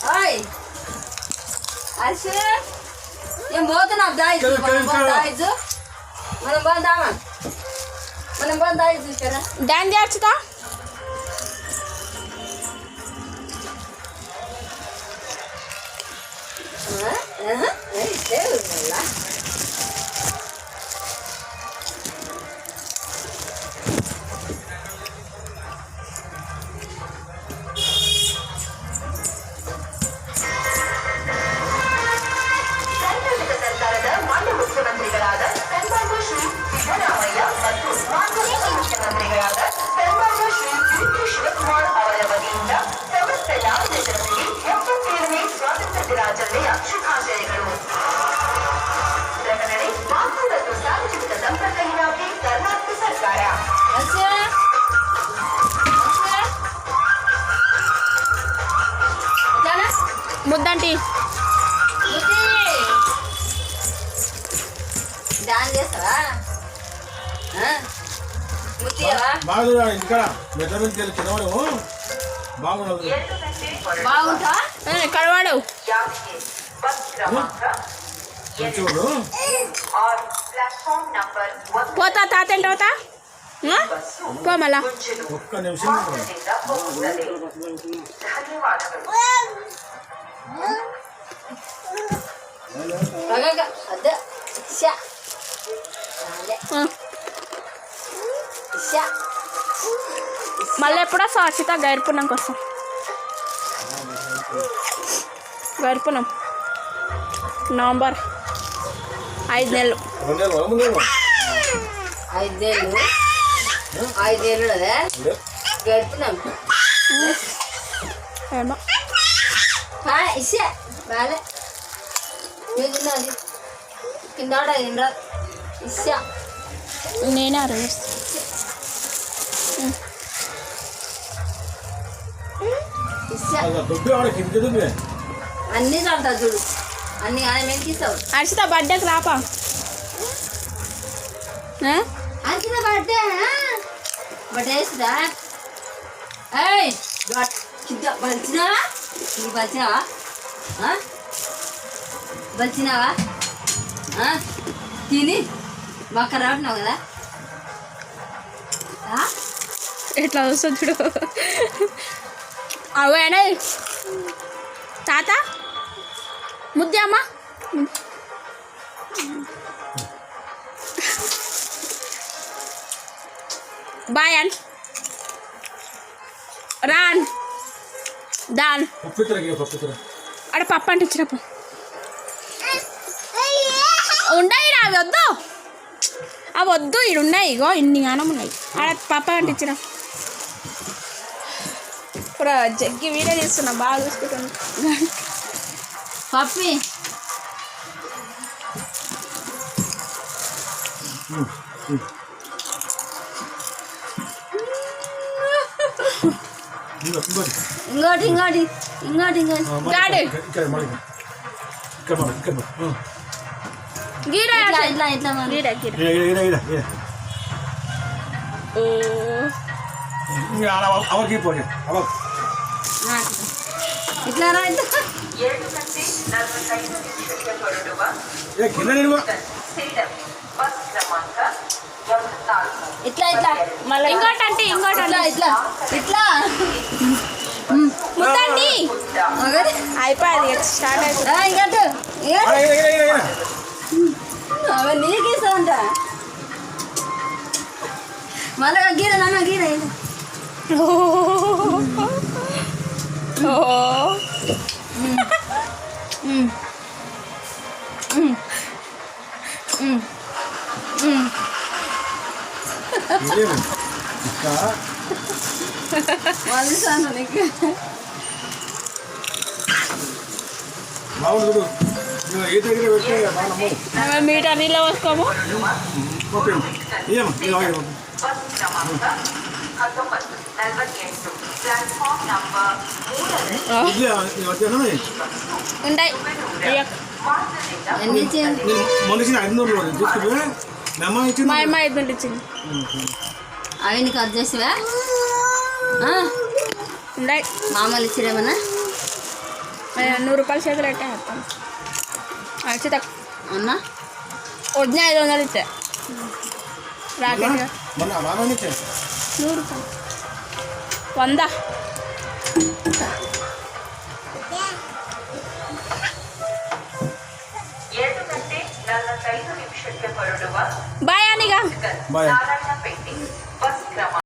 Oi. Asyik. Yang bawa tu nak dah itu. Mana bawa dah itu? Mana bawa dah man? Mana bawa dah itu sekarang? Dan dia cerita? Lah. ముద్దంటి డాన్ చేస్తావా ముత్తియవా బాగుందా ఇక్కడ మెట్ల మీద తినవడం బాగుండదు బాగుంటా కడవాడు చూడు పోతా తాత ఏంటి పోతా పో మళ్ళా ఒక్క నిమిషం అదే మళ్ళీ ఎప్పుడో సాక్షిత గైర్పుణంకి వస్తాం గైర్పుణం నవంబర్ 5 నెలలు 5 నెలలు అదే గడుపున్నాం ఏమో ఇసే బాలే అది కింద ఇసా నేనే అరవేస్తా అన్నీ చల్తా చూడు అన్ని ఆయన ఇస్తావు అర్షిత బర్త్డేకి రాపా అంచిన బర్త్డే బర్త్డే వేస్తుందా ఏయ్ బలిచినావా నువ్వు బలిచినావా బలిచినావా తిని మొక్క రావట్నావు కదా ఎట్లా వస్తుంది చూడు అవేనా తాత ముద్దే అమ్మా బాయ్ అన్ రాన్ దాన్ అక్కడ పప్పు అంటే ఇచ్చినప్పుడు ఉన్నాయి అవి వద్దు అవి వద్దు ఇవి ఉన్నాయి ఇగో ఇన్ని గానం ఉన్నాయి ఆడ పప్పు అంటే ఇచ్చిన ఇప్పుడు జగ్గి వీడియో తీస్తున్నా బాగా చూసుకుంటాను పప్పి ఇంకోటి ఇంకోటి ఇంకోటి ఇంకోటి గాడి గీడ ఇట్లా ఇట్లా ఇట్లా గీడ గీడ ఓ ఇట్లా రా ఇట్లా ఇట్లా ఇట్లా మళ్ళీ ఇంకోటి అంటే ఇంకోటి ఇట్లా ఇట్లా ఇట్లా ముద్దండి అయిపోయింది స్టార్ట్ అవుతుంది ఇంకట్టు అవి నీకు ఇస్తామంట మళ్ళీ గీర నాన్న గీర వాళ్ళు నీకు బాగుండు ఏ దగ్గర పెట్టే బాగున్నాము మీటర్ నీళ్ళు పోసుకోము ఉంటాయి మనిషిని 500 తీసుకుపోయి మా అమ్మ 500 ఇచ్చింది అవి నీకు అది చేసివా ఉన్నాయి మామూలు ఇచ్చిరేమన్నా రూపాయలు చేతులు పెట్టే చెప్తాను అచ్చిత అన్నా వద్దు 500 ఇస్తే రాకెట్గా మొన్న మామూలుకే 100 రూపాయలు 100 ಬಾಯ್ ಅನಿಗ ಬಾಯ್